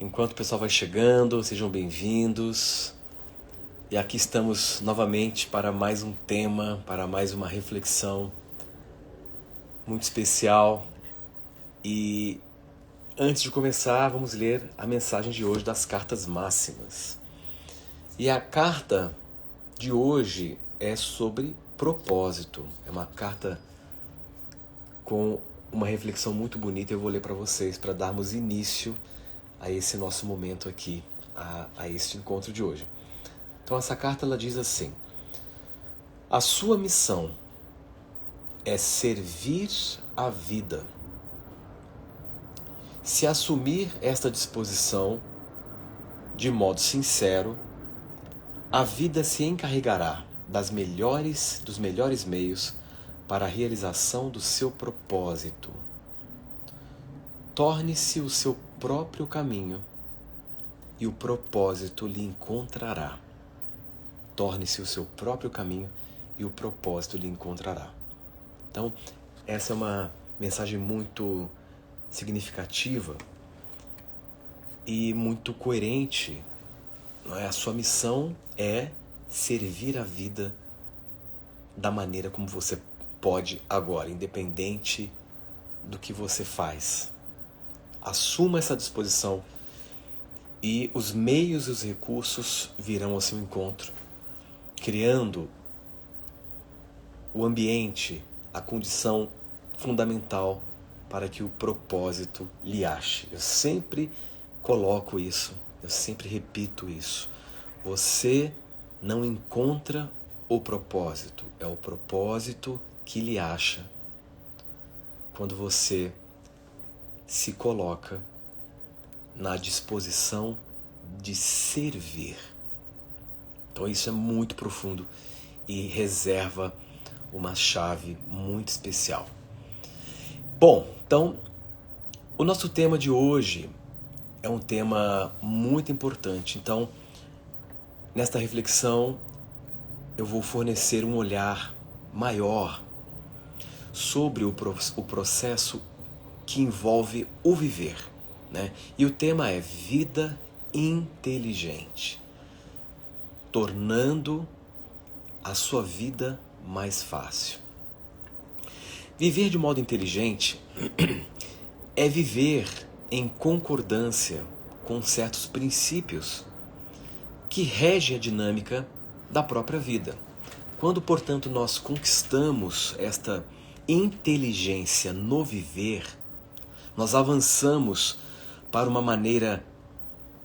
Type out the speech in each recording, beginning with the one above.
Enquanto o pessoal vai chegando, sejam bem-vindos. E aqui estamos novamente para mais um tema, para mais uma reflexão muito especial. E antes de começar, vamos ler a mensagem de hoje das cartas máximas. E a carta de hoje é sobre propósito. É uma carta com uma reflexão muito bonita. Eu vou ler para vocês para darmos início a esse nosso momento aqui, a este encontro de hoje. Então essa carta ela diz assim: a sua missão é servir a vida. Se assumir esta disposição de modo sincero, a vida se encarregará dos melhores meios para a realização do seu propósito. Torne-se o seu próprio caminho e o propósito lhe encontrará. Torne-se o seu próprio caminho e o propósito lhe encontrará. Então, essa é uma mensagem muito significativa e muito coerente. Não é? A sua missão é servir a vida da maneira como você pode agora, independente do que você faz. Assuma essa disposição e os meios e os recursos virão ao seu encontro, criando o ambiente, a condição fundamental para que o propósito lhe ache. Eu sempre coloco isso, eu sempre repito isso. Você não encontra o propósito, é o propósito que lhe acha quando você se coloca na disposição de servir. Então isso é muito profundo e reserva uma chave muito especial. Bom, então o nosso tema de hoje é um tema muito importante. Então, nesta reflexão, eu vou fornecer um olhar maior sobre o processo que envolve o viver, né? E o tema é vida inteligente, tornando a sua vida mais fácil. Viver de modo inteligente é viver em concordância com certos princípios que regem a dinâmica da própria vida. Quando, portanto, nós conquistamos esta inteligência no viver, nós avançamos para uma maneira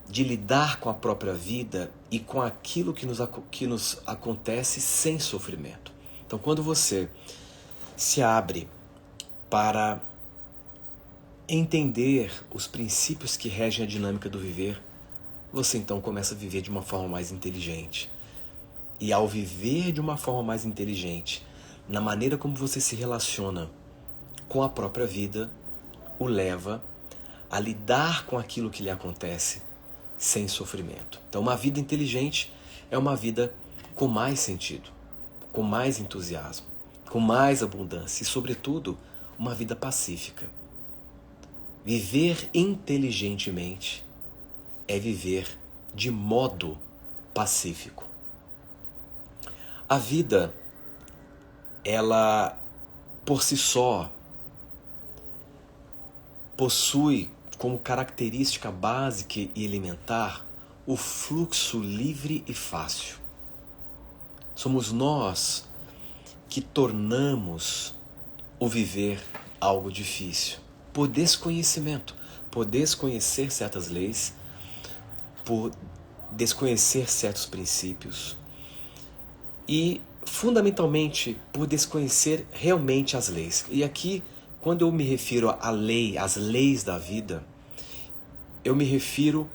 de lidar com a própria vida e com aquilo que nos acontece sem sofrimento. Então, quando você se abre para entender os princípios que regem a dinâmica do viver, você então começa a viver de uma forma mais inteligente. E ao viver de uma forma mais inteligente, na maneira como você se relaciona com a própria vida, o leva a lidar com aquilo que lhe acontece sem sofrimento. Então, uma vida inteligente é uma vida com mais sentido, com mais entusiasmo, com mais abundância e, sobretudo, uma vida pacífica. Viver inteligentemente é viver de modo pacífico. A vida, ela, por si só, possui como característica básica e elementar o fluxo livre e fácil. Somos nós que tornamos o viver algo difícil, por desconhecimento, por desconhecer certas leis, por desconhecer certos princípios e, fundamentalmente, por desconhecer realmente as leis. E aqui, quando eu me refiro à lei, às leis da vida, eu me refiro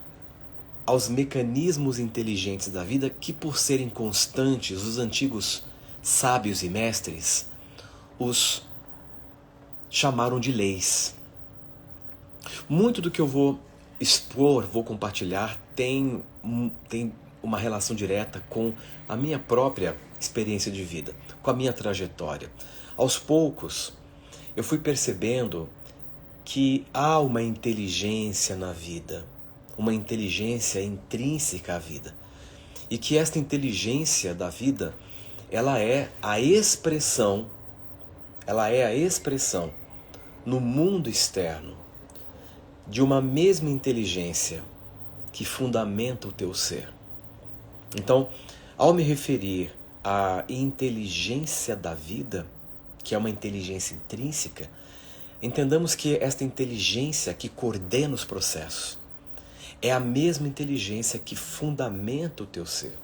aos mecanismos inteligentes da vida que, por serem constantes, os antigos sábios e mestres os chamaram de leis. Muito do que eu vou expor, vou compartilhar, tem uma relação direta com a minha própria experiência de vida, com a minha trajetória. Aos poucos, eu fui percebendo que há uma inteligência na vida, uma inteligência intrínseca à vida. E que esta inteligência da vida, ela é a expressão no mundo externo de uma mesma inteligência que fundamenta o teu ser. Então, ao me referir à inteligência da vida, que é uma inteligência intrínseca, entendamos que esta inteligência que coordena os processos é a mesma inteligência que fundamenta o teu ser.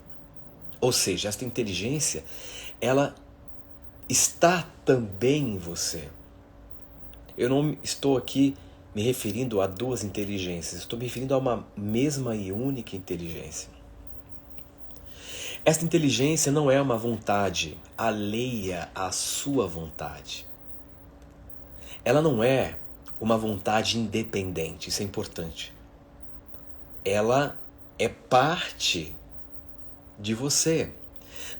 Ou seja, esta inteligência, ela está também em você. Eu não estou aqui me referindo a duas inteligências, estou me referindo a uma mesma e única inteligência. Esta inteligência não é uma vontade alheia à sua vontade. Ela não é uma vontade independente, isso é importante. Ela é parte de você.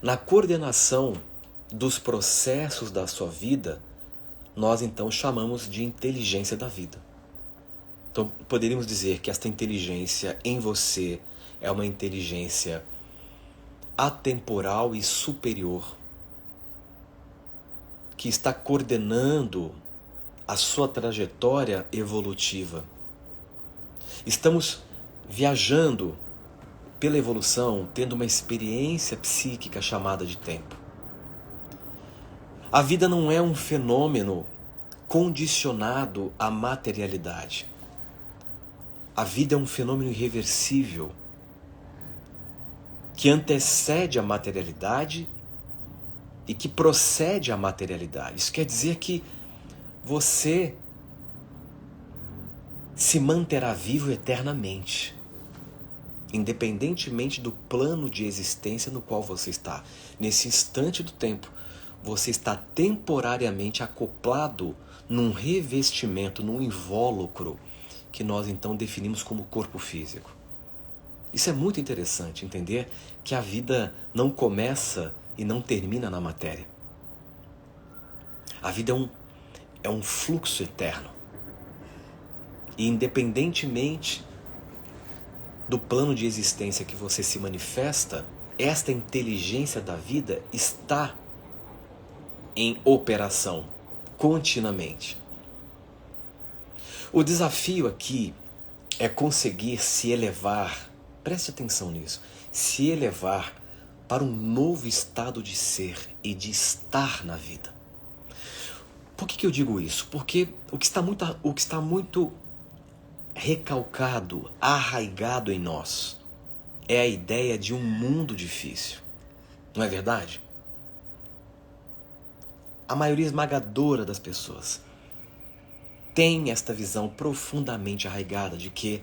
Na coordenação dos processos da sua vida, nós então chamamos de inteligência da vida. Então, poderíamos dizer que esta inteligência em você é uma inteligência atemporal e superior, que está coordenando a sua trajetória evolutiva. Estamos viajando pela evolução, tendo uma experiência psíquica chamada de tempo. A vida não é um fenômeno condicionado à materialidade. A vida é um fenômeno irreversível que antecede a materialidade e que procede à materialidade. Isso quer dizer que você se manterá vivo eternamente, independentemente do plano de existência no qual você está. Nesse instante do tempo, você está temporariamente acoplado num revestimento, num invólucro, que nós então definimos como corpo físico. Isso é muito interessante, entender que a vida não começa e não termina na matéria. A vida é um fluxo eterno. E independentemente do plano de existência que você se manifesta, esta inteligência da vida está em operação continuamente. O desafio aqui é conseguir se elevar, preste atenção nisso, se elevar para um novo estado de ser e de estar na vida. Por que eu digo isso? Porque o que está muito recalcado, arraigado em nós, é a ideia de um mundo difícil. Não é verdade? A maioria esmagadora das pessoas tem esta visão profundamente arraigada de que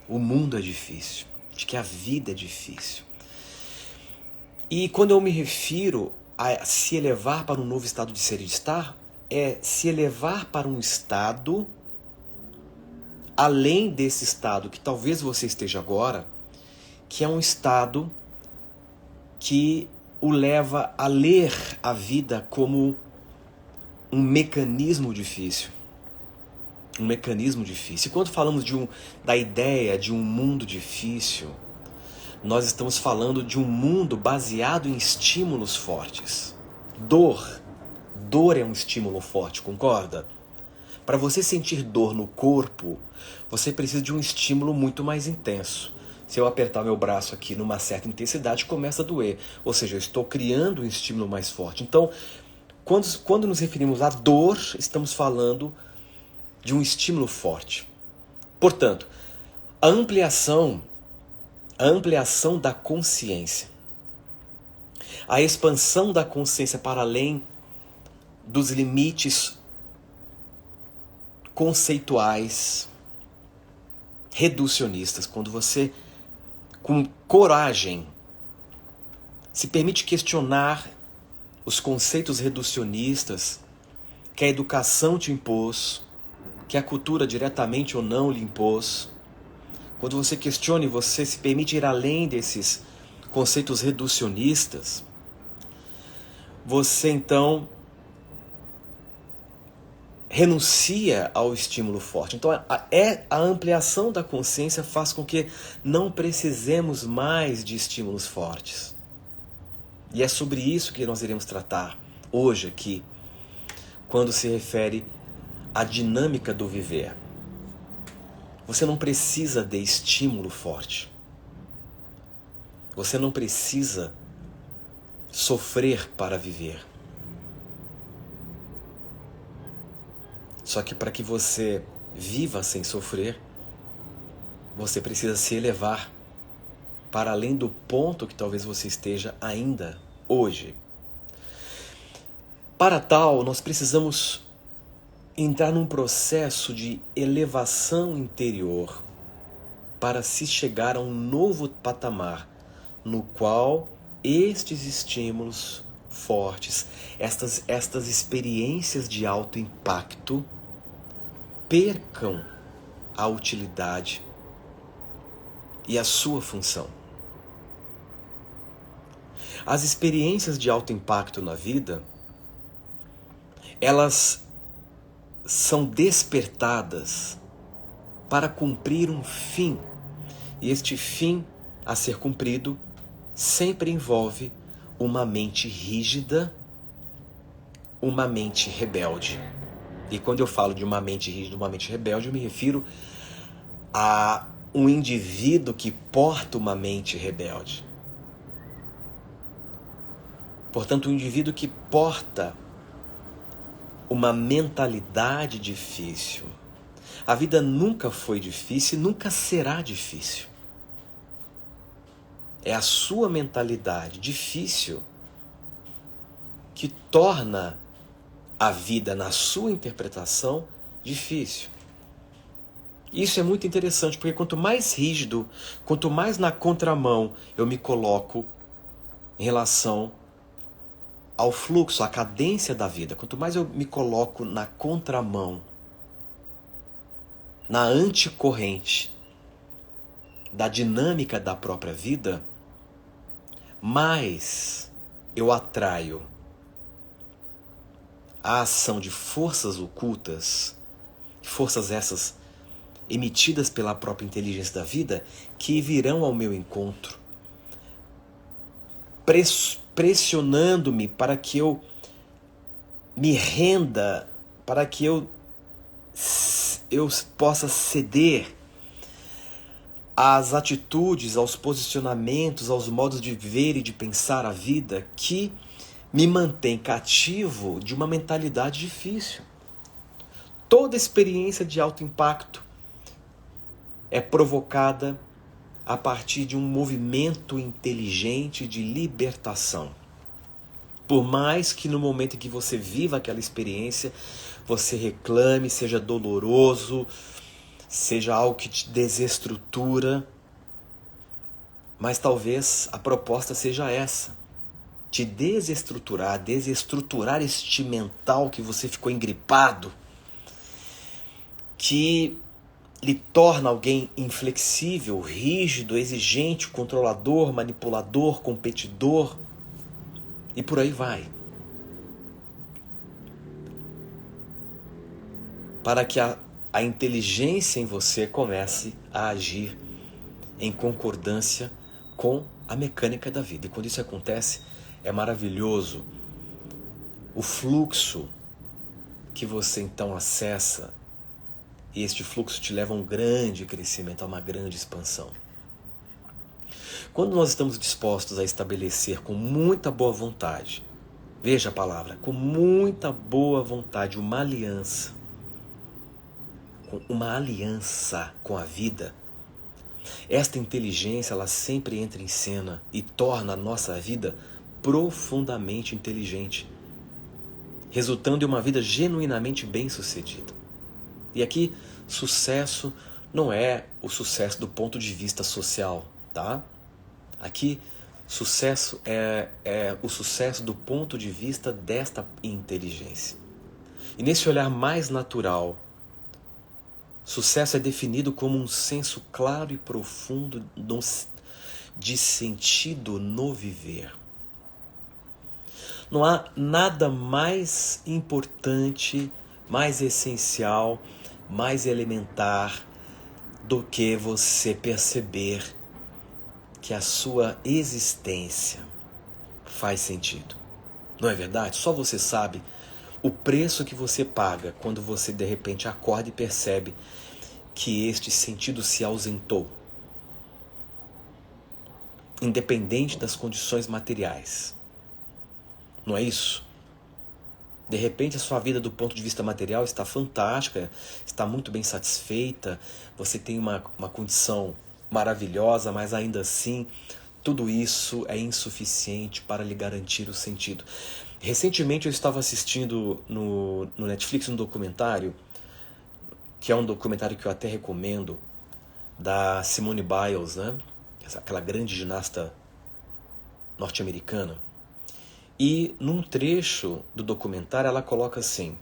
o mundo é difícil, de que a vida é difícil. E quando eu me refiro a se elevar para um novo estado de ser e de estar, é se elevar para um estado além desse estado que talvez você esteja agora, que é um estado que o leva a ler a vida como um mecanismo difícil. Um mecanismo difícil. E quando falamos da ideia de um mundo difícil, nós estamos falando de um mundo baseado em estímulos fortes. Dor é um estímulo forte, concorda? Para você sentir dor no corpo, você precisa de um estímulo muito mais intenso. Se eu apertar meu braço aqui numa certa intensidade, começa a doer. Ou seja, eu estou criando um estímulo mais forte. Então, quando nos referimos à dor, estamos falando de um estímulo forte. Portanto, a ampliação da consciência, a expansão da consciência para além dos limites conceituais, reducionistas, quando você, com coragem, se permite questionar os conceitos reducionistas que a educação te impôs, que a cultura diretamente ou não lhe impôs. Quando você questiona e você se permite ir além desses conceitos reducionistas, você então renuncia ao estímulo forte. Então a ampliação da consciência faz com que não precisemos mais de estímulos fortes. E é sobre isso que nós iremos tratar hoje aqui, quando se refere à dinâmica do viver. Você não precisa de estímulo forte. Você não precisa sofrer para viver. Só que para que você viva sem sofrer, você precisa se elevar para além do ponto que talvez você esteja ainda hoje. Para tal, nós precisamos entrar num processo de elevação interior para se chegar a um novo patamar no qual estes estímulos fortes, estas experiências de alto impacto percam a utilidade e a sua função. As experiências de alto impacto na vida, elas são despertadas para cumprir um fim. E este fim a ser cumprido sempre envolve uma mente rígida, uma mente rebelde. E quando eu falo de uma mente rígida, uma mente rebelde, eu me refiro a um indivíduo que porta uma mente rebelde. Portanto, um indivíduo que porta uma mentalidade difícil. A vida nunca foi difícil e nunca será difícil. É a sua mentalidade difícil que torna a vida, na sua interpretação, difícil. Isso é muito interessante, porque quanto mais rígido, quanto mais na contramão eu me coloco em relação ao fluxo, à cadência da vida, quanto mais eu me coloco na contramão, na anticorrente da dinâmica da própria vida, mais eu atraio a ação de forças ocultas, forças essas emitidas pela própria inteligência da vida, que virão ao meu encontro, pressionando-me para que eu me renda, para que eu possa ceder às atitudes, aos posicionamentos, aos modos de ver e de pensar a vida que me mantém cativo de uma mentalidade difícil. Toda experiência de alto impacto é provocada a partir de um movimento inteligente de libertação. Por mais que no momento em que você viva aquela experiência, você reclame, seja doloroso, seja algo que te desestrutura, mas talvez a proposta seja essa: te desestruturar este mental que você ficou engripado, que lhe torna alguém inflexível, rígido, exigente, controlador, manipulador, competidor, e por aí vai. Para que a inteligência em você comece a agir em concordância com a mecânica da vida. E quando isso acontece, é maravilhoso o fluxo que você então acessa, e este fluxo te leva a um grande crescimento, a uma grande expansão. Quando nós estamos dispostos a estabelecer com muita boa vontade, veja a palavra, com muita boa vontade, uma aliança com a vida, esta inteligência ela sempre entra em cena e torna a nossa vida profundamente inteligente, resultando em uma vida genuinamente bem-sucedida. E aqui, sucesso não é o sucesso do ponto de vista social, tá? Aqui, sucesso é o sucesso do ponto de vista desta inteligência. E nesse olhar mais natural, sucesso é definido como um senso claro e profundo de sentido no viver. Não há nada mais importante mais essencial, mais elementar do que você perceber que a sua existência faz sentido. Não é verdade? Só você sabe o preço que você paga quando você de repente acorda e percebe que este sentido se ausentou. Independente das condições materiais. Não é isso? De repente a sua vida do ponto de vista material está fantástica, está muito bem satisfeita, você tem uma condição maravilhosa, mas ainda assim tudo isso é insuficiente para lhe garantir o sentido. Recentemente eu estava assistindo no Netflix um documentário, que é um documentário que eu até recomendo, da Simone Biles, né? Aquela grande ginasta norte-americana. E num trecho do documentário ela coloca assim: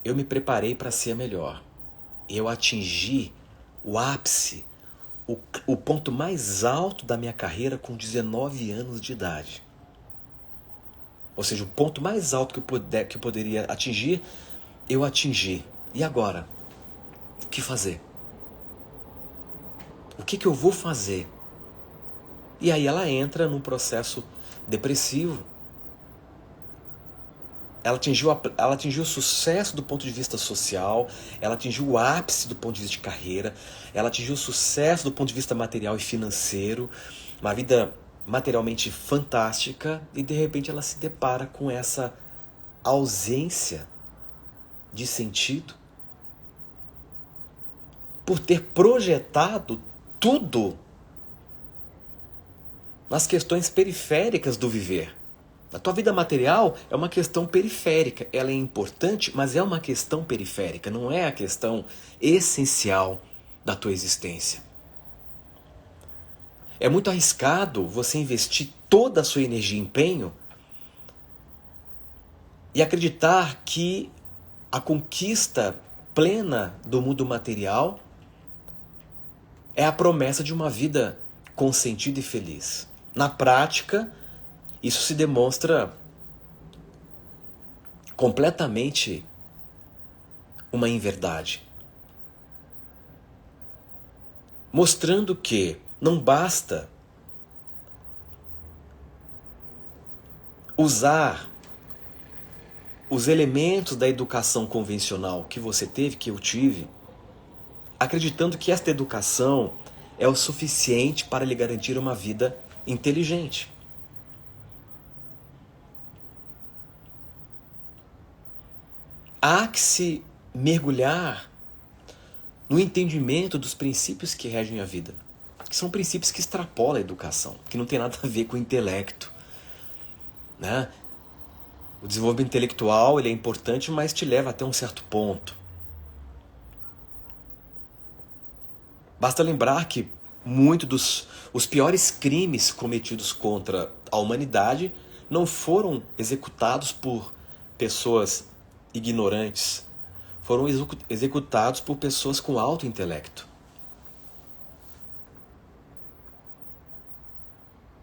eu me preparei para ser a melhor. Eu atingi o ápice, o ponto mais alto da minha carreira com 19 anos de idade. Ou seja, o ponto mais alto que eu poderia atingir, eu atingi. E agora? O que fazer? O que eu vou fazer? E aí ela entra num processo depressivo. Ela atingiu o sucesso do ponto de vista social, ela atingiu o ápice do ponto de vista de carreira, ela atingiu o sucesso do ponto de vista material e financeiro, uma vida materialmente fantástica, e de repente ela se depara com essa ausência de sentido por ter projetado tudo nas questões periféricas do viver. A tua vida material é uma questão periférica. Ela é importante, mas é uma questão periférica. Não é a questão essencial da tua existência. É muito arriscado você investir toda a sua energia e empenho e acreditar que a conquista plena do mundo material é a promessa de uma vida com sentido e feliz. Na prática, isso se demonstra completamente uma inverdade. Mostrando que não basta usar os elementos da educação convencional que você teve, que eu tive, acreditando que esta educação é o suficiente para lhe garantir uma vida inteligente. Há que se mergulhar no entendimento dos princípios que regem a vida, que são princípios que extrapolam a educação, que não tem nada a ver com o intelecto, né? O desenvolvimento intelectual ele é importante, mas te leva até um certo ponto. Basta lembrar que os piores crimes cometidos contra a humanidade não foram executados por pessoas ignorantes, foram executados por pessoas com alto intelecto.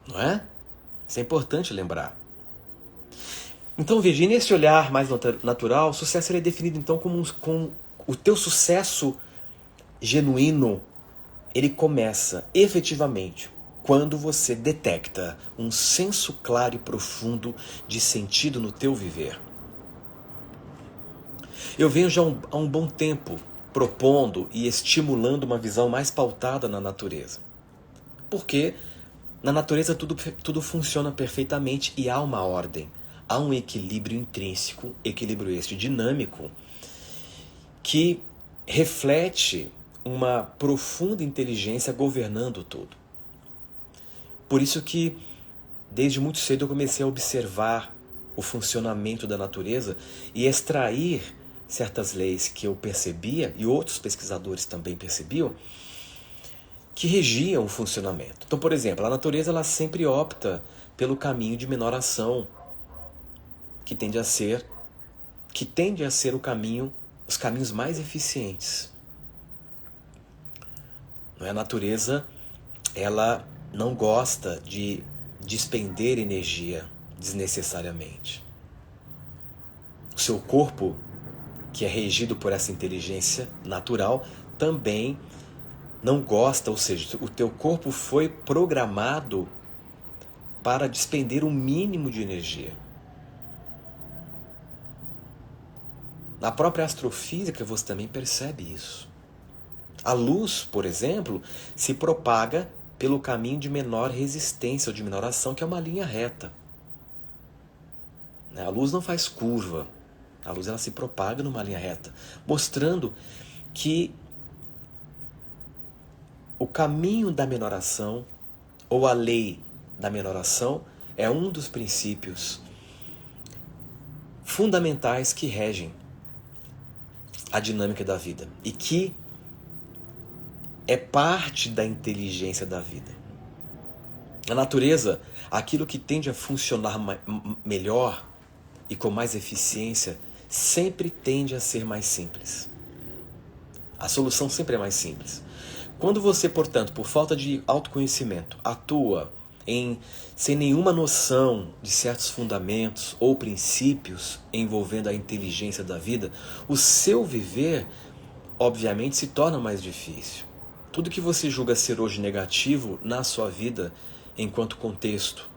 Não é? Isso é importante lembrar. Então veja, nesse olhar mais natural, o sucesso ele é definido então como o teu sucesso genuíno, ele começa efetivamente quando você detecta um senso claro e profundo de sentido no teu viver. Eu venho já há um bom tempo propondo e estimulando uma visão mais pautada na natureza. Porque na natureza tudo funciona perfeitamente e há uma ordem. Há um equilíbrio intrínseco, equilíbrio este dinâmico, que reflete uma profunda inteligência governando tudo. Por isso que, desde muito cedo, eu comecei a observar o funcionamento da natureza e extrair certas leis que eu percebia, e outros pesquisadores também percebiam, que regiam o funcionamento. Então, por exemplo, a natureza ela sempre opta pelo caminho de menor ação, que tende a ser os caminhos mais eficientes. A natureza ela não gosta de despender energia desnecessariamente. O seu corpo, que é regido por essa inteligência natural, também não gosta, ou seja, o teu corpo foi programado para despender o mínimo de energia. Na própria astrofísica você também percebe isso. A luz, por exemplo, se propaga pelo caminho de menor resistência ou de menor ação, que é uma linha reta. A luz não faz curva. A luz ela se propaga numa linha reta, mostrando que o caminho da menor ação, ou a lei da menor ação, é um dos princípios fundamentais que regem a dinâmica da vida e que é parte da inteligência da vida. Na natureza, aquilo que tende a funcionar melhor e com mais eficiência sempre tende a ser mais simples. A solução sempre é mais simples. Quando você, portanto, por falta de autoconhecimento, atua sem nenhuma noção de certos fundamentos ou princípios envolvendo a inteligência da vida, o seu viver, obviamente, se torna mais difícil. Tudo que você julga ser hoje negativo na sua vida, enquanto contexto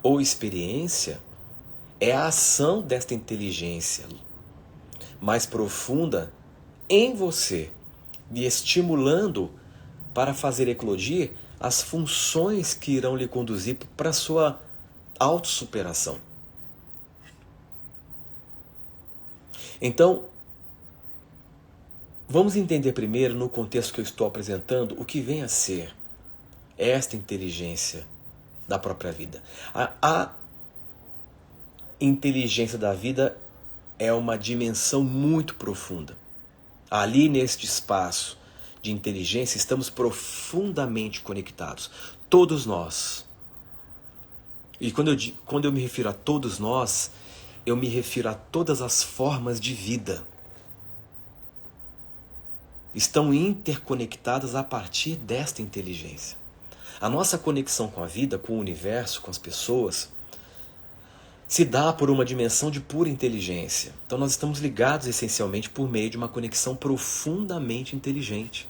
ou experiência, é a ação desta inteligência mais profunda em você, lhe estimulando para fazer eclodir as funções que irão lhe conduzir para a sua autossuperação. Então, vamos entender primeiro, no contexto que eu estou apresentando, o que vem a ser esta inteligência da própria vida. A inteligência da vida é uma dimensão muito profunda. Ali, neste espaço de inteligência, estamos profundamente conectados. Todos nós. E quando eu me refiro a todos nós, eu me refiro a todas as formas de vida. Estão interconectadas a partir desta inteligência. A nossa conexão com a vida, com o universo, com as pessoas, se dá por uma dimensão de pura inteligência. Então nós estamos ligados essencialmente por meio de uma conexão profundamente inteligente.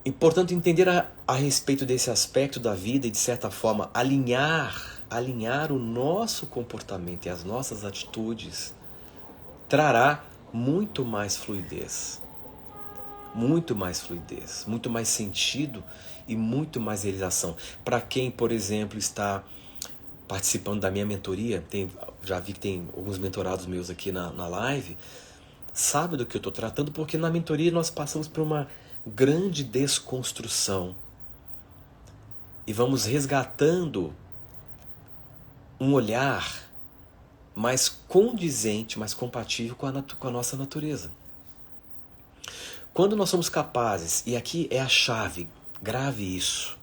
Importante entender a respeito desse aspecto da vida e, de certa forma, alinhar o nosso comportamento e as nossas atitudes trará muito mais fluidez, muito mais sentido e muito mais realização. Para quem, por exemplo, está participando da minha mentoria, já vi que tem alguns mentorados meus aqui na live, sabe do que eu estou tratando, porque na mentoria nós passamos por uma grande desconstrução e vamos resgatando um olhar mais condizente, mais compatível com a nossa natureza. Quando nós somos capazes, e aqui é a chave, grave isso,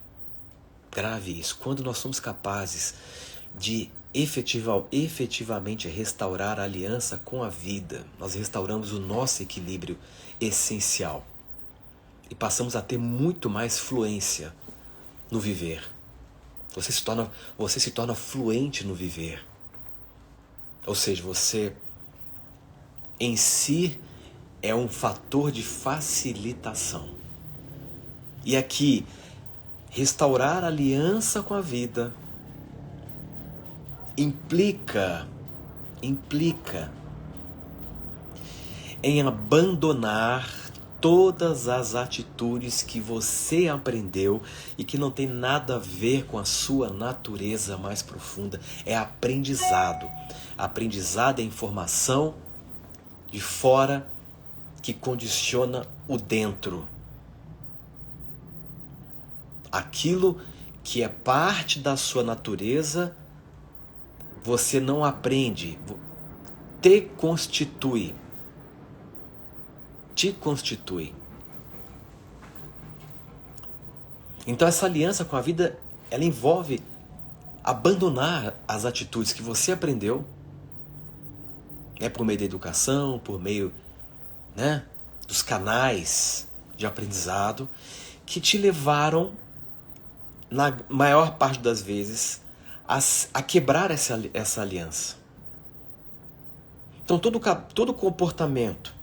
quando nós somos capazes de efetivamente restaurar a aliança com a vida, nós restauramos o nosso equilíbrio essencial e passamos a ter muito mais fluência no viver. Você se torna fluente no viver. Ou seja, você em si é um fator de facilitação. E aqui, restaurar a aliança com a vida implica em abandonar todas as atitudes que você aprendeu e que não tem nada a ver com a sua natureza mais profunda. É aprendizado. Aprendizado é informação de fora que condiciona o dentro. Aquilo que é parte da sua natureza, você não aprende, te constitui. Então essa aliança com a vida, ela envolve abandonar as atitudes que você aprendeu, por meio da educação, por meio, dos canais de aprendizado, que te levaram, na maior parte das vezes, a quebrar essa aliança. Então todo comportamento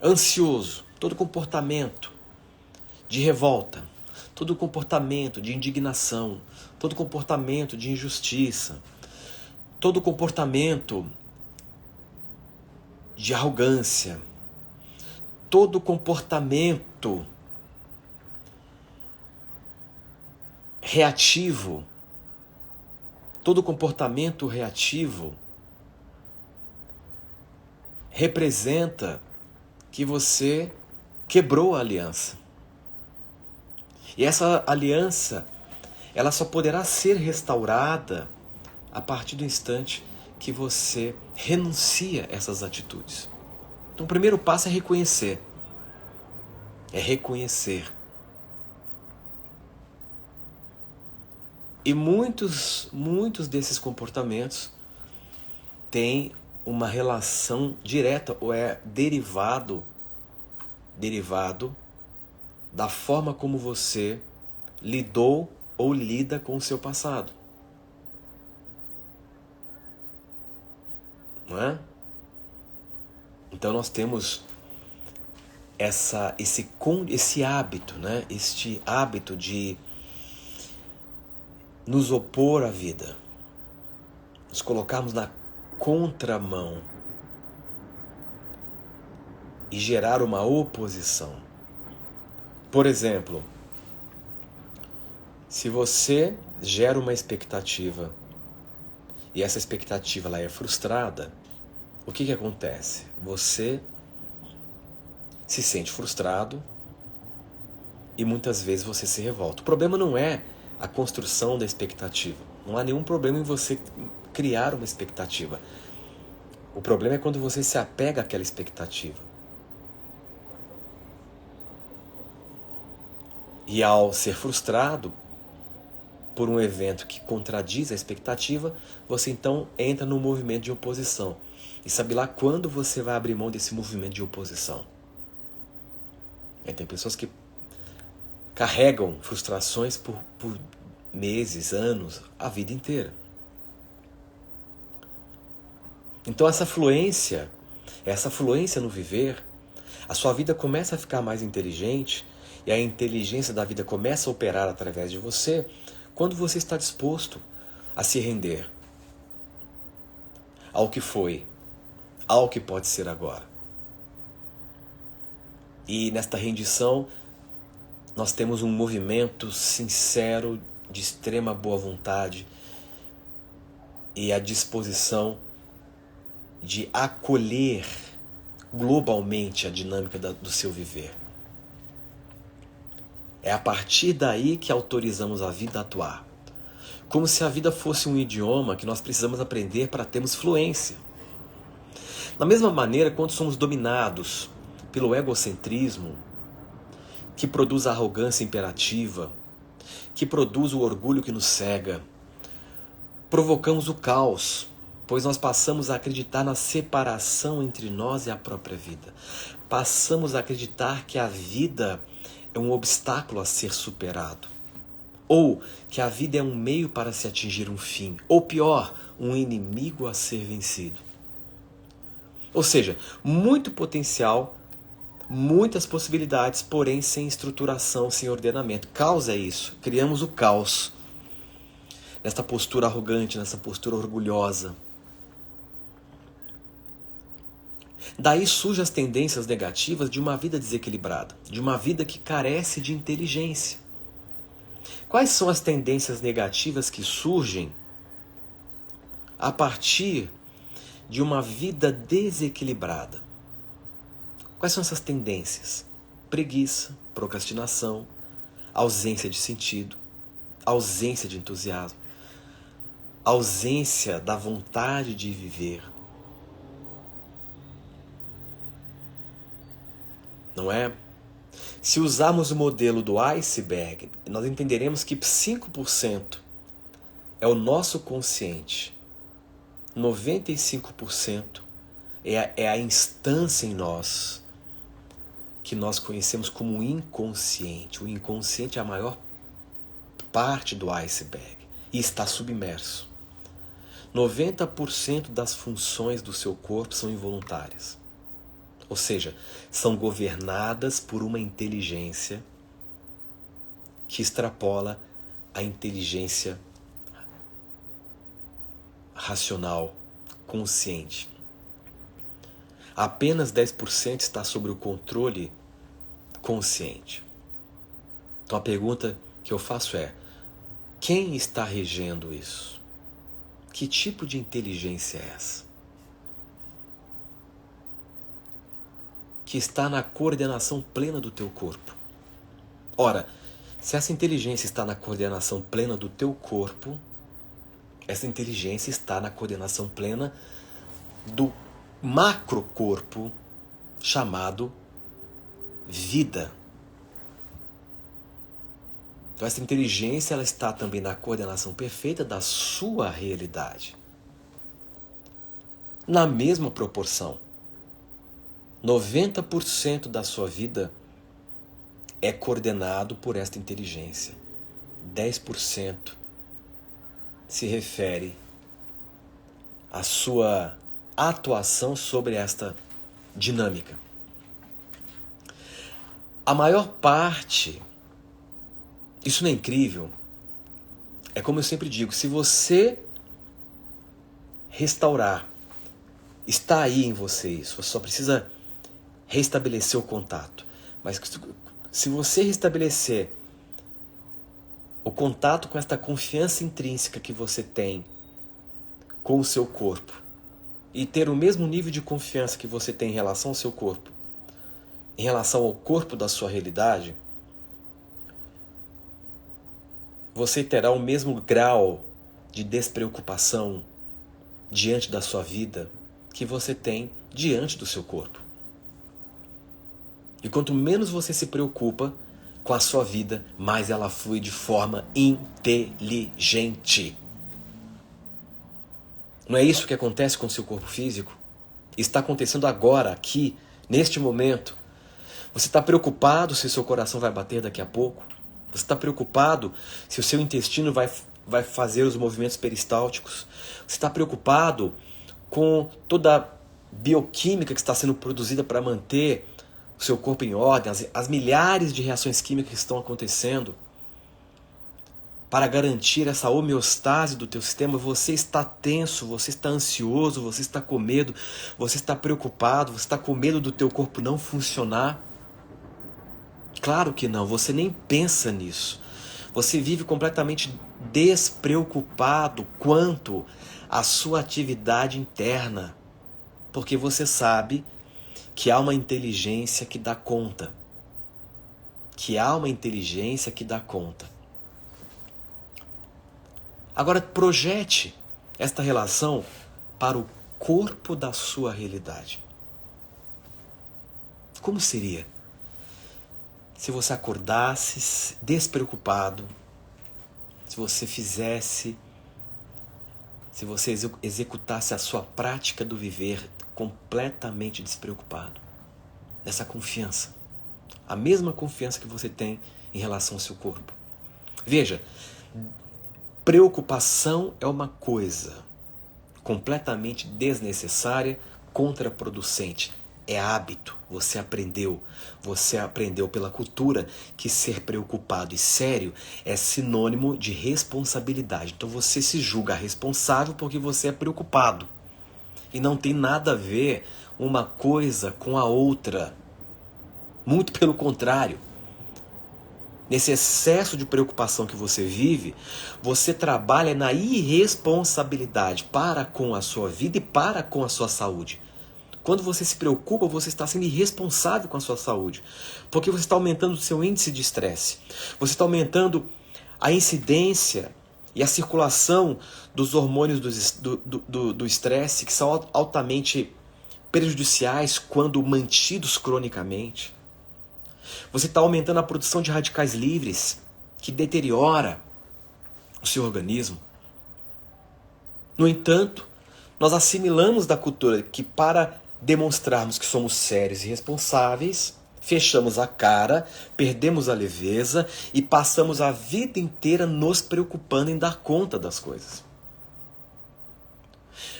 ansioso, todo comportamento de revolta, todo comportamento de indignação, todo comportamento de injustiça, todo comportamento de arrogância, todo comportamento reativo, representa que você quebrou a aliança. E essa aliança, ela só poderá ser restaurada a partir do instante que você renuncia a essas atitudes. Então o primeiro passo é reconhecer. E muitos desses comportamentos têm uma relação direta ou é derivado da forma como você lidou ou lida com o seu passado. Não é? Então nós temos esse hábito, né? Este hábito de nos opor à vida, nos colocarmos na contramão e gerar uma oposição. Por exemplo, se você gera uma expectativa e essa expectativa ela é frustrada, o que acontece? Você se sente frustrado e muitas vezes você se revolta. O problema não é a construção da expectativa. Não há nenhum problema em você criar uma expectativa. O problema é quando você se apega àquela expectativa. E ao ser frustrado por um evento que contradiz a expectativa, você então entra no movimento de oposição. E sabe lá quando você vai abrir mão desse movimento de oposição? Tem pessoas que carregam frustrações por meses, anos, a vida inteira. Então essa fluência no viver, a sua vida começa a ficar mais inteligente e a inteligência da vida começa a operar através de você quando você está disposto a se render ao que foi, ao que pode ser agora. E nesta rendição nós temos um movimento sincero de extrema boa vontade e a disposição de acolher globalmente a dinâmica do seu viver. É a partir daí que autorizamos a vida a atuar. Como se a vida fosse um idioma que nós precisamos aprender para termos fluência. Da mesma maneira, quando somos dominados pelo egocentrismo, que produz a arrogância imperativa, que produz o orgulho que nos cega, provocamos o caos, pois nós passamos a acreditar na separação entre nós e a própria vida. Passamos a acreditar que a vida é um obstáculo a ser superado, ou que a vida é um meio para se atingir um fim, ou pior, um inimigo a ser vencido. Ou seja, muito potencial, muitas possibilidades, porém sem estruturação, sem ordenamento. Caos é isso, criamos o caos nessa postura arrogante, nessa postura orgulhosa. Daí surgem as tendências negativas de uma vida desequilibrada, de uma vida que carece de inteligência. Quais são as tendências negativas que surgem a partir de uma vida desequilibrada? Quais são essas tendências? Preguiça, procrastinação, ausência de sentido, ausência de entusiasmo, ausência da vontade de viver. Não é? Se usarmos o modelo do iceberg, nós entenderemos que 5% é o nosso consciente, 95% é a instância em nós que nós conhecemos como inconsciente. O inconsciente é a maior parte do iceberg. e está submerso. 90% das funções do seu corpo são involuntárias. Ou seja, são governadas por uma inteligência que extrapola a inteligência racional, consciente. Apenas 10% está sob o controle consciente. Então a pergunta que eu faço é: quem está regendo isso? Que tipo de inteligência é essa? Que está na coordenação plena do teu corpo. Ora, se essa inteligência está na coordenação plena do teu corpo, essa inteligência está na coordenação plena do macrocorpo chamado vida. Então essa inteligência ela está também na coordenação perfeita da sua realidade. Na mesma proporção. 90% da sua vida é coordenado por esta inteligência. 10% se refere à sua atuação sobre esta dinâmica. A maior parte, isso não é incrível? É como eu sempre digo, se você restaurar, está aí em você isso, você só precisa restabelecer o contato. Mas se você restabelecer o contato com esta confiança intrínseca que você tem com o seu corpo e ter o mesmo nível de confiança que você tem em relação ao seu corpo, em relação ao corpo da sua realidade, você terá o mesmo grau de despreocupação diante da sua vida que você tem diante do seu corpo. E quanto menos você se preocupa com a sua vida, mais ela flui de forma inteligente. Não é isso que acontece com o seu corpo físico? Está acontecendo agora, aqui, neste momento. Você está preocupado se o seu coração vai bater daqui a pouco? Você está preocupado se o seu intestino vai fazer os movimentos peristálticos? Você está preocupado com toda a bioquímica que está sendo produzida para manter o seu corpo em ordem, as milhares de reações químicas que estão acontecendo para garantir essa homeostase do teu sistema? Você está tenso, você está ansioso, você está com medo, você está preocupado, você está com medo do teu corpo não funcionar? Claro que não, você nem pensa nisso. Você vive completamente despreocupado quanto à sua atividade interna, porque você sabe que há uma inteligência que dá conta. Que há uma inteligência que dá conta. Agora projete esta relação para o corpo da sua realidade. Como seria se você acordasse despreocupado, se você executasse a sua prática do viver completamente despreocupado, nessa confiança, a mesma confiança que você tem em relação ao seu corpo. Veja, preocupação é uma coisa completamente desnecessária, contraproducente. É hábito, você aprendeu pela cultura que ser preocupado e sério é sinônimo de responsabilidade. Então você se julga responsável porque você é preocupado. E não tem nada a ver uma coisa com a outra. Muito pelo contrário. Nesse excesso de preocupação que você vive, você trabalha na irresponsabilidade para com a sua vida e para com a sua saúde. Quando você se preocupa, você está sendo irresponsável com a sua saúde. Porque você está aumentando o seu índice de estresse. Você está aumentando a incidência e a circulação dos hormônios do estresse, que são altamente prejudiciais quando mantidos cronicamente. Você está aumentando a produção de radicais livres, que deteriora o seu organismo. No entanto, nós assimilamos da cultura que para demonstrarmos que somos sérios e responsáveis, Fechamos a cara, perdemos a leveza e passamos a vida inteira nos preocupando em dar conta das coisas.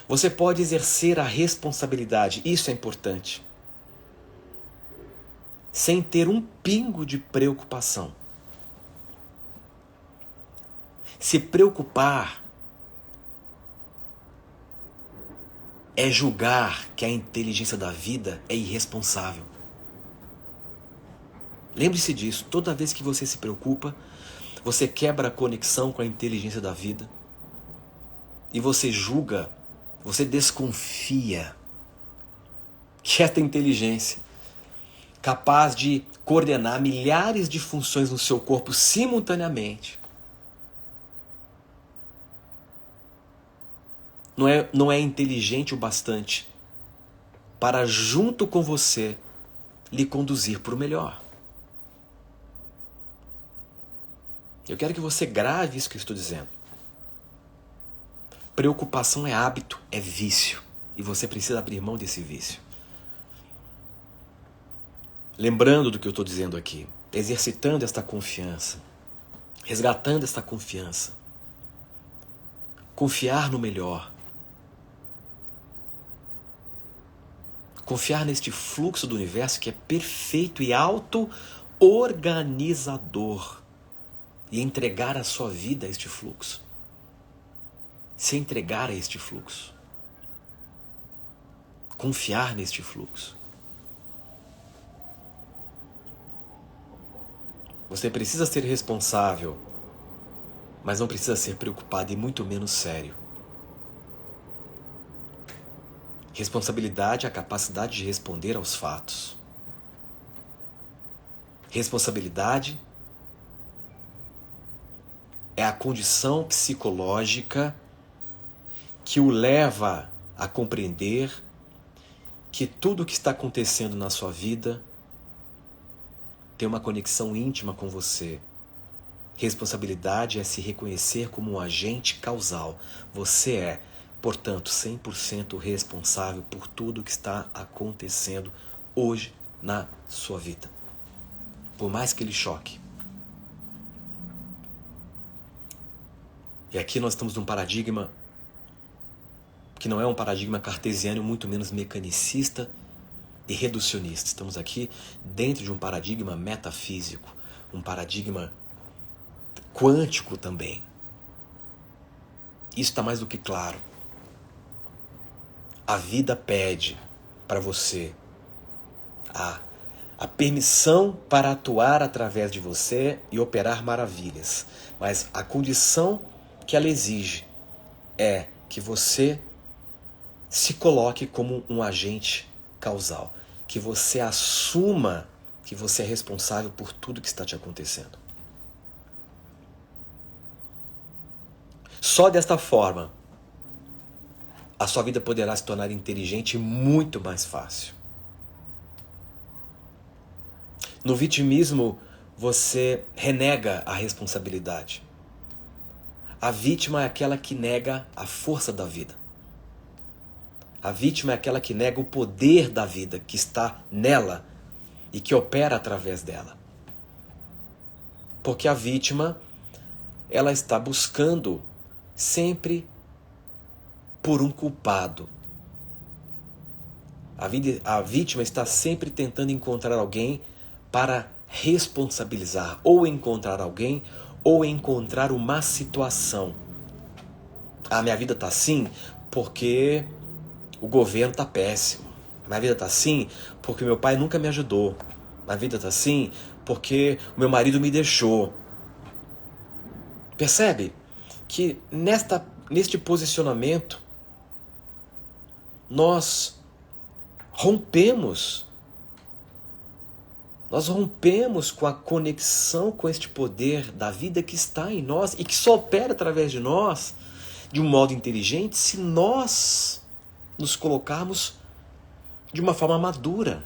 Você pode exercer a responsabilidade, isso é importante, sem ter um pingo de preocupação. Se preocupar é julgar que a inteligência da vida é irresponsável. Lembre-se disso, toda vez que você se preocupa, você quebra a conexão com a inteligência da vida e você julga, você desconfia que esta inteligência, capaz de coordenar milhares de funções no seu corpo simultaneamente, não é inteligente o bastante para, junto com você, lhe conduzir para o melhor. Eu quero que você grave isso que eu estou dizendo. Preocupação é hábito, é vício. E você precisa abrir mão desse vício. Lembrando do que eu estou dizendo aqui, exercitando esta confiança, resgatando esta confiança. Confiar no melhor. Confiar neste fluxo do universo que é perfeito e auto-organizador. E entregar a sua vida a este fluxo. Se entregar a este fluxo. Confiar neste fluxo. Você precisa ser responsável, mas não precisa ser preocupado e muito menos sério. Responsabilidade é a capacidade de responder aos fatos. Responsabilidade é a condição psicológica que o leva a compreender que tudo o que está acontecendo na sua vida tem uma conexão íntima com você. Responsabilidade é se reconhecer como um agente causal. Você é, portanto, 100% responsável por tudo o que está acontecendo hoje na sua vida. Por mais que ele choque. E aqui nós estamos num paradigma que não é um paradigma cartesiano, muito menos mecanicista e reducionista. Estamos aqui dentro de um paradigma metafísico, um paradigma quântico também. Isso está mais do que claro. A vida pede para você a permissão para atuar através de você e operar maravilhas. Mas a condição que ela exige é que você se coloque como um agente causal, que você assuma que você é responsável por tudo que está te acontecendo. Só desta forma, a sua vida poderá se tornar inteligente e muito mais fácil. No vitimismo, você renega a responsabilidade. A vítima é aquela que nega a força da vida. A vítima é aquela que nega o poder da vida que está nela e que opera através dela. Porque a vítima, ela está buscando sempre por um culpado. A vítima está sempre tentando encontrar alguém para responsabilizar, ou encontrar alguém, ou encontrar uma situação. Ah, minha vida está assim porque o governo está péssimo. Minha vida está assim porque meu pai nunca me ajudou. Minha vida está assim porque o meu marido me deixou. Percebe que neste posicionamento nós rompemos com a conexão com este poder da vida que está em nós e que só opera através de nós de um modo inteligente se nós nos colocarmos de uma forma madura,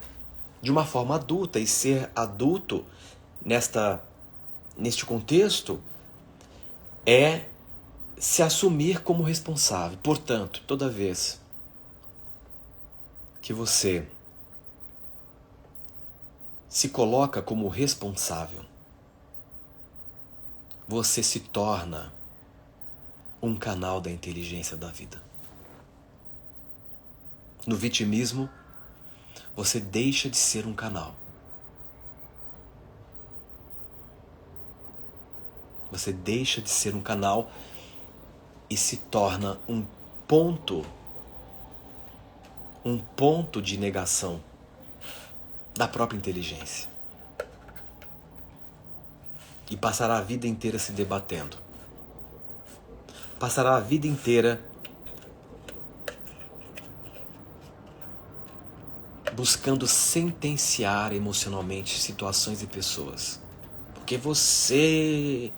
de uma forma adulta. E ser adulto neste contexto é se assumir como responsável. Portanto, toda vez que você se coloca como responsável, você se torna um canal da inteligência da vida. No vitimismo, você deixa de ser um canal. Você deixa de ser um canal e se torna um ponto de negação da própria inteligência. E passará a vida inteira se debatendo. Passará a vida inteira buscando sentenciar emocionalmente situações e pessoas. Porque você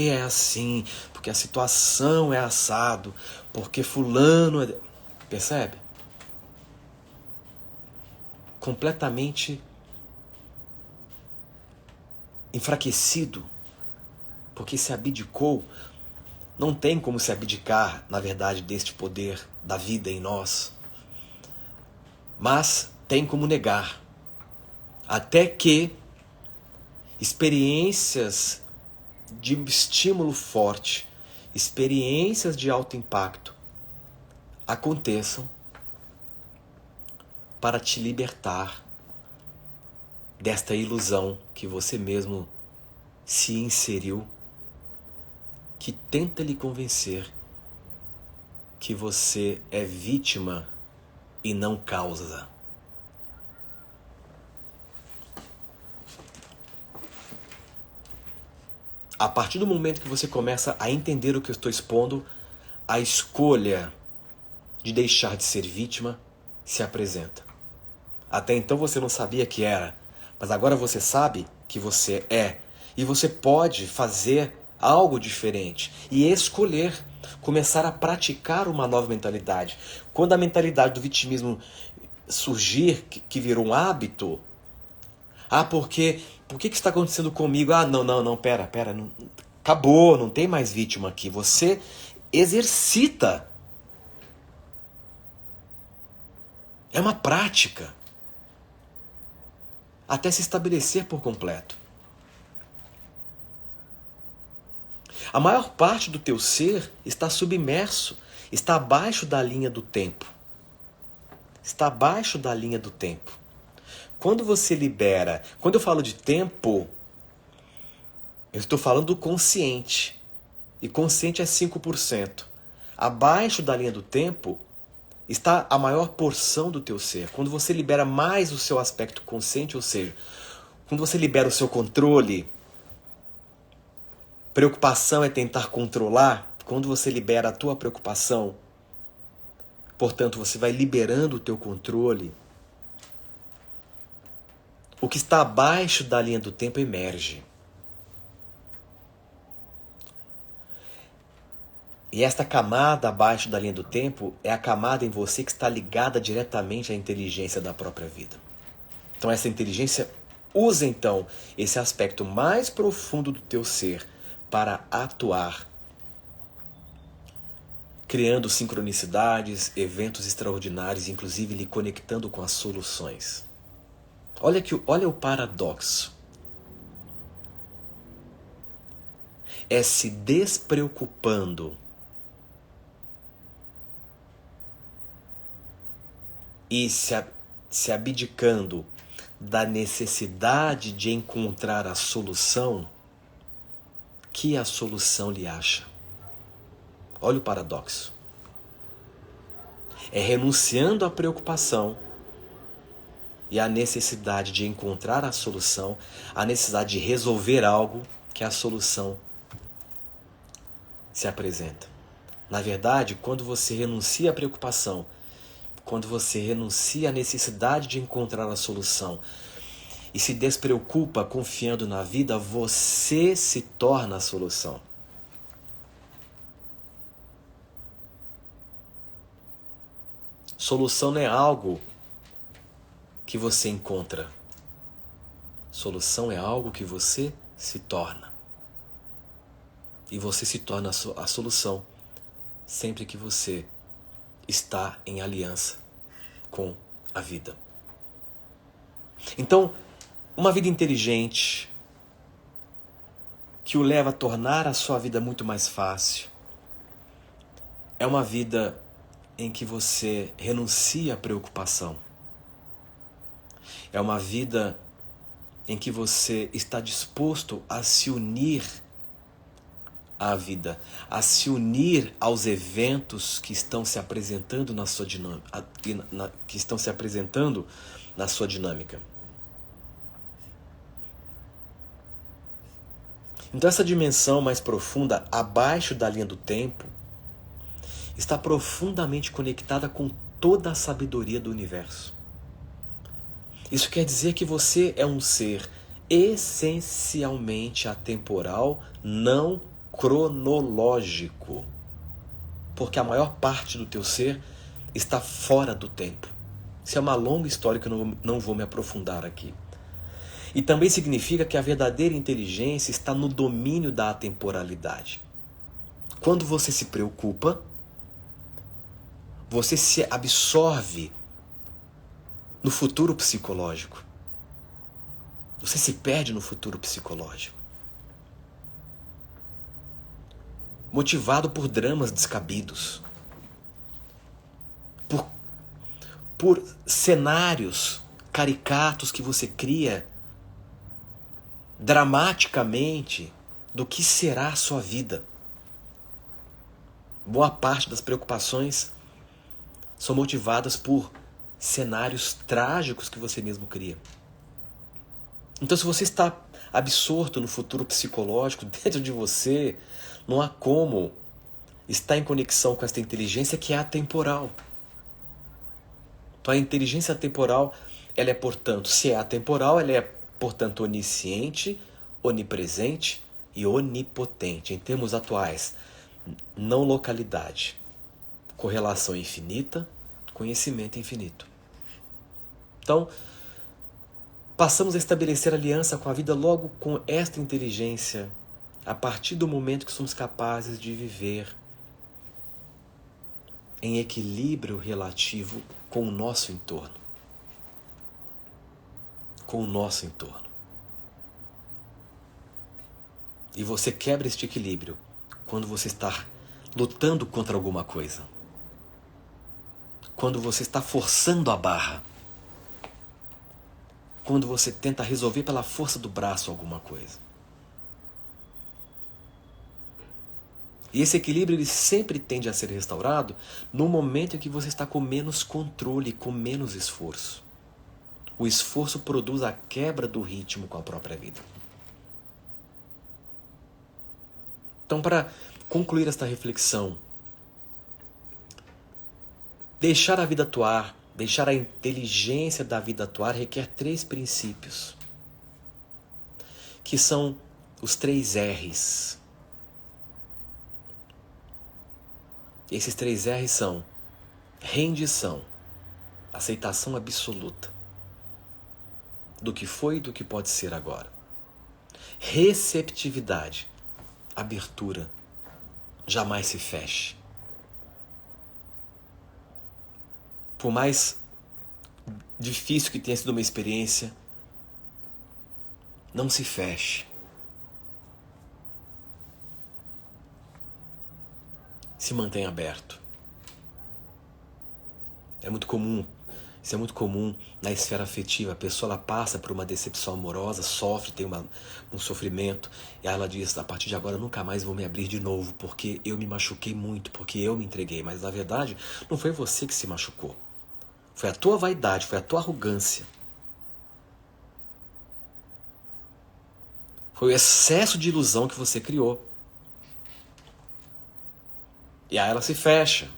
é assim, porque a situação é assado, porque fulano é... Percebe? Completamente enfraquecido, porque se abdicou. Não tem como se abdicar, na verdade, deste poder da vida em nós. Mas tem como negar. Até que experiências de estímulo forte, experiências de alto impacto aconteçam para te libertar desta ilusão que você mesmo se inseriu, que tenta lhe convencer que você é vítima e não causa. A partir do momento que você começa a entender o que eu estou expondo, a escolha de deixar de ser vítima se apresenta. Até então você não sabia que era, mas agora você sabe que você é. E você pode fazer algo diferente e escolher, começar a praticar uma nova mentalidade. Quando a mentalidade do vitimismo surgir, que virou um hábito, por que está acontecendo comigo? Não, pera, acabou, não tem mais vítima aqui. Você exercita. É uma prática. Até se estabelecer por completo. A maior parte do teu ser está submerso, está abaixo da linha do tempo. Está abaixo da linha do tempo. Quando você libera, quando eu falo de tempo, eu estou falando do consciente. E consciente é 5%. Abaixo da linha do tempo está a maior porção do teu ser. Quando você libera mais o seu aspecto consciente, ou seja, quando você libera o seu controle, preocupação é tentar controlar. Quando você libera a tua preocupação, portanto, você vai liberando o teu controle. O que está abaixo da linha do tempo emerge. E esta camada abaixo da linha do tempo é a camada em você que está ligada diretamente à inteligência da própria vida. Então essa inteligência usa então esse aspecto mais profundo do teu ser para atuar, criando sincronicidades, eventos extraordinários, inclusive lhe conectando com as soluções. Olha o paradoxo. É se despreocupando e se abdicando da necessidade de encontrar a solução que a solução lhe acha. Olha o paradoxo. É renunciando à preocupação e à necessidade de encontrar a solução, a necessidade de resolver algo, que a solução se apresenta. Na verdade, quando você renuncia à preocupação, quando você renuncia à necessidade de encontrar a solução e se despreocupa confiando na vida, você se torna a solução. Solução não é algo que você encontra. Solução é algo que você se torna. E você se torna a solução sempre que você está em aliança com a vida. Então, Uma vida inteligente, que o leva a tornar a sua vida muito mais fácil. É uma vida em que você renuncia à preocupação. É uma vida em que você está disposto a se unir à vida, a se unir aos eventos que estão se apresentando na sua dinâmica, que estão se apresentando na sua dinâmica. Então essa dimensão mais profunda, abaixo da linha do tempo, está profundamente conectada com toda a sabedoria do universo. Isso quer dizer que você é um ser essencialmente atemporal, não cronológico. Porque a maior parte do teu ser está fora do tempo. Isso é uma longa história que eu não vou me aprofundar aqui. E também significa que a verdadeira inteligência está no domínio da atemporalidade. Quando você se preocupa, você se absorve no futuro psicológico. Você se perde no futuro psicológico. Motivado por dramas descabidos. Por cenários caricatos que você cria dramaticamente do que será a sua vida. Boa parte das preocupações são motivadas por cenários trágicos que você mesmo cria. Então, se você está absorto no futuro psicológico dentro de você, não há como estar em conexão com esta inteligência que é atemporal. Então, a inteligência atemporal, ela é, portanto, se é atemporal, ela é, portanto, onisciente, onipresente e onipotente. Em termos atuais, não localidade, correlação infinita, conhecimento infinito. Então, passamos a estabelecer aliança com a vida logo com esta inteligência, a partir do momento que somos capazes de viver em equilíbrio relativo com o nosso entorno. Com o nosso entorno. E você quebra este equilíbrio quando você está lutando contra alguma coisa. Quando você está forçando a barra. Quando você tenta resolver pela força do braço alguma coisa. E esse equilíbrio ele sempre tende a ser restaurado no momento em que você está com menos controle, com menos esforço. O esforço produz a quebra do ritmo com a própria vida. Então, para concluir esta reflexão, deixar a vida atuar, deixar a inteligência da vida atuar requer 3 princípios, que são os 3 R's. Esses 3 R's são rendição, aceitação absoluta do que foi e do que pode ser agora. Receptividade, abertura, jamais se feche. Por mais difícil que tenha sido uma experiência, não se feche. Se mantenha aberto. Isso é muito comum na esfera afetiva. A pessoa ela passa por uma decepção amorosa, sofre, tem um sofrimento, e aí ela diz, a partir de agora eu nunca mais vou me abrir de novo, porque eu me machuquei muito, porque eu me entreguei. Mas na verdade, não foi você que se machucou. Foi a tua vaidade, foi a tua arrogância. Foi o excesso de ilusão que você criou. E aí ela se fecha.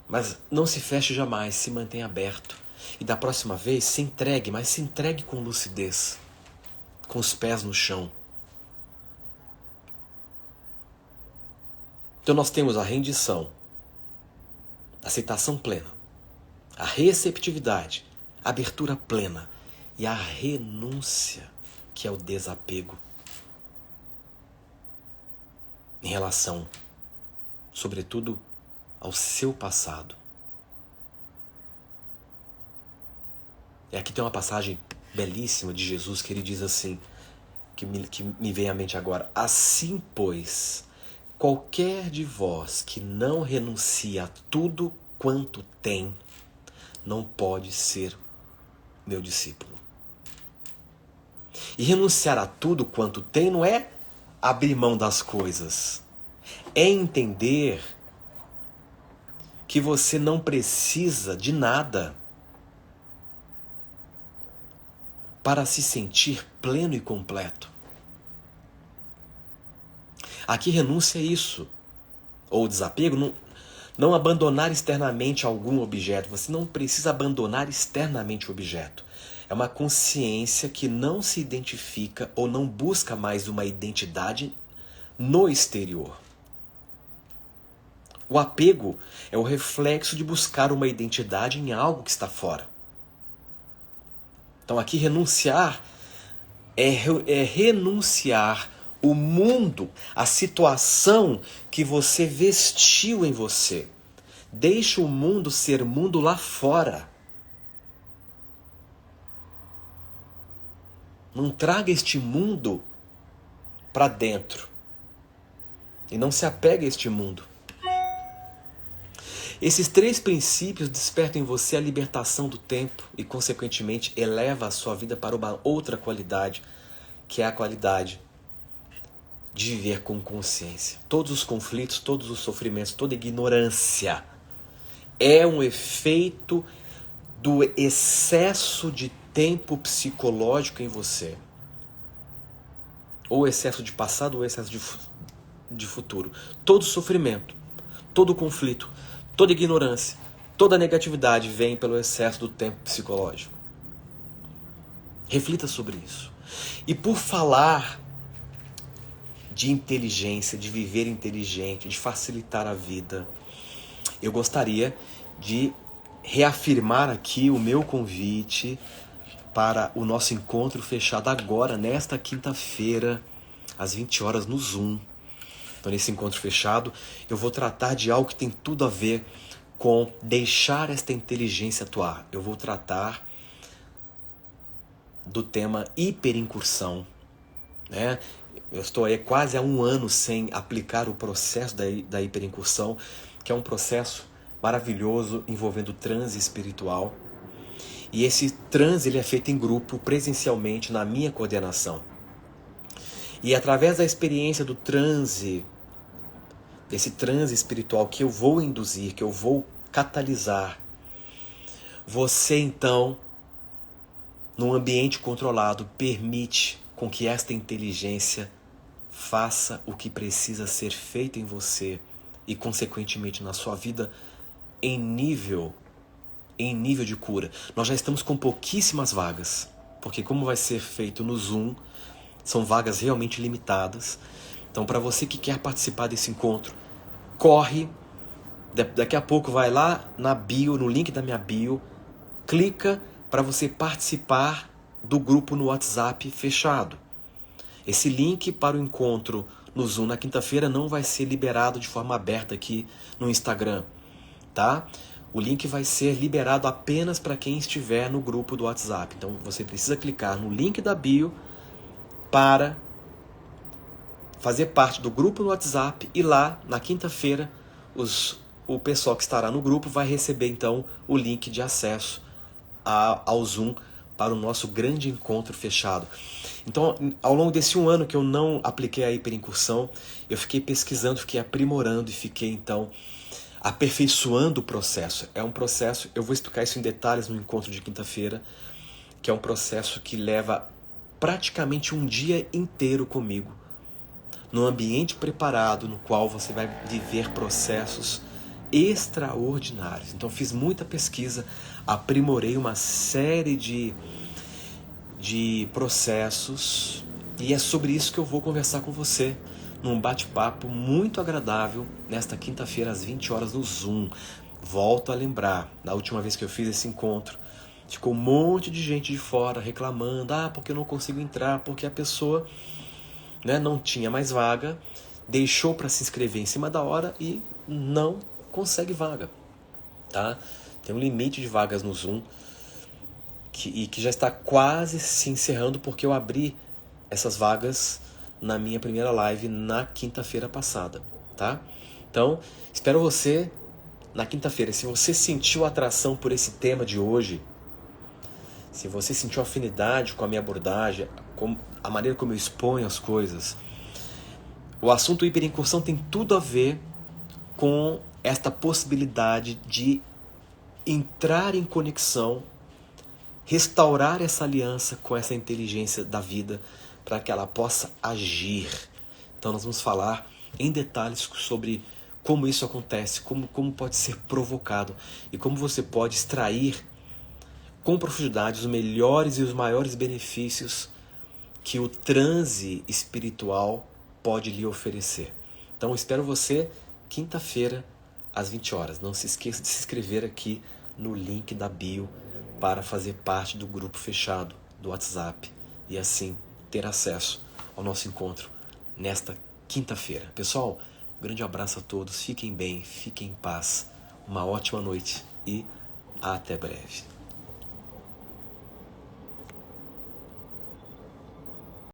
Mas não se feche jamais, se mantenha aberto. E da próxima vez, se entregue, mas se entregue com lucidez. Com os pés no chão. Então nós temos a rendição, a aceitação plena, a receptividade, a abertura plena e a renúncia, que é o desapego em relação, sobretudo, ao seu passado. E aqui tem uma passagem belíssima de Jesus, que ele diz assim, que me vem à mente agora: assim, pois, qualquer de vós que não renuncia a tudo quanto tem, não pode ser meu discípulo. E renunciar a tudo quanto tem não é abrir mão das coisas. É entender que você não precisa de nada para se sentir pleno e completo. Aqui renúncia é isso. Ou desapego, não abandonar externamente algum objeto. Você não precisa abandonar externamente o objeto. É uma consciência que não se identifica ou não busca mais uma identidade no exterior. O apego é o reflexo de buscar uma identidade em algo que está fora. Então aqui renunciar é renunciar o mundo, a situação que você vestiu em você. Deixa o mundo ser mundo lá fora. Não traga este mundo para dentro. E não se apegue a este mundo. Esses 3 princípios despertam em você a libertação do tempo e, consequentemente, eleva a sua vida para uma outra qualidade, que é a qualidade de viver com consciência. Todos os conflitos, todos os sofrimentos, toda ignorância é um efeito do excesso de tempo psicológico em você. Ou excesso de passado ou excesso de futuro. Todo sofrimento, todo conflito, toda ignorância, toda negatividade vem pelo excesso do tempo psicológico. Reflita sobre isso. E por falar de inteligência, de viver inteligente, de facilitar a vida, eu gostaria de reafirmar aqui o meu convite para o nosso encontro fechado agora, nesta quinta-feira, às 20 horas, no Zoom. Então, nesse encontro fechado, eu vou tratar de algo que tem tudo a ver com deixar esta inteligência atuar. Eu vou tratar do tema hiperincursão, né? Eu estou aí quase há 1 ano sem aplicar o processo da hiperincursão, que é um processo maravilhoso envolvendo transe espiritual. E esse transe ele é feito em grupo, presencialmente, na minha coordenação. E através da experiência do transe, desse transe espiritual que eu vou induzir, que eu vou catalisar, você então, num ambiente controlado, permite com que esta inteligência faça o que precisa ser feito em você e, consequentemente, na sua vida em nível de cura. Nós já estamos com pouquíssimas vagas, porque como vai ser feito no Zoom, são vagas realmente limitadas. Então, para você que quer participar desse encontro, corre, daqui a pouco vai lá na bio, no link da minha bio, clica para você participar do grupo no WhatsApp fechado. Esse link para o encontro no Zoom na quinta-feira não vai ser liberado de forma aberta aqui no Instagram, tá? O link vai ser liberado apenas para quem estiver no grupo do WhatsApp. Então você precisa clicar no link da bio para fazer parte do grupo no WhatsApp e lá na quinta-feira o pessoal que estará no grupo vai receber então o link de acesso ao Zoom para o nosso grande encontro fechado. Então, ao longo desse 1 ano que eu não apliquei a hiperincursão, eu fiquei pesquisando, fiquei aprimorando e fiquei então aperfeiçoando o processo. É um processo, eu vou explicar isso em detalhes no encontro de quinta-feira, que é um processo que leva praticamente um dia inteiro comigo, num ambiente preparado, no qual você vai viver processos extraordinários. Então fiz muita pesquisa, aprimorei uma série de processos, e é sobre isso que eu vou conversar com você num bate-papo muito agradável nesta quinta-feira às 20 horas no Zoom. Volto a lembrar, na última vez que eu fiz esse encontro, ficou um monte de gente de fora reclamando, porque eu não consigo entrar, porque a pessoa, né, não tinha mais vaga, deixou para se inscrever em cima da hora e não consegue vaga, tá? Tem um limite de vagas no Zoom. que já está quase se encerrando, porque eu abri essas vagas na minha primeira live na quinta-feira passada, tá? Então, espero você na quinta-feira. Se você sentiu atração por esse tema de hoje, se você sentiu afinidade com a minha abordagem, com a maneira como eu exponho as coisas, o assunto hiperincursão tem tudo a ver com esta possibilidade de entrar em conexão, restaurar essa aliança com essa inteligência da vida para que ela possa agir. Então nós vamos falar em detalhes sobre como isso acontece, como pode ser provocado e como você pode extrair com profundidade os melhores e os maiores benefícios que o transe espiritual pode lhe oferecer. Então espero você quinta-feira às 20 horas. Não se esqueça de se inscrever aqui no link da bio para fazer parte do grupo fechado do WhatsApp e assim ter acesso ao nosso encontro nesta quinta-feira. Pessoal, um grande abraço a todos, fiquem bem, fiquem em paz, uma ótima noite e até breve.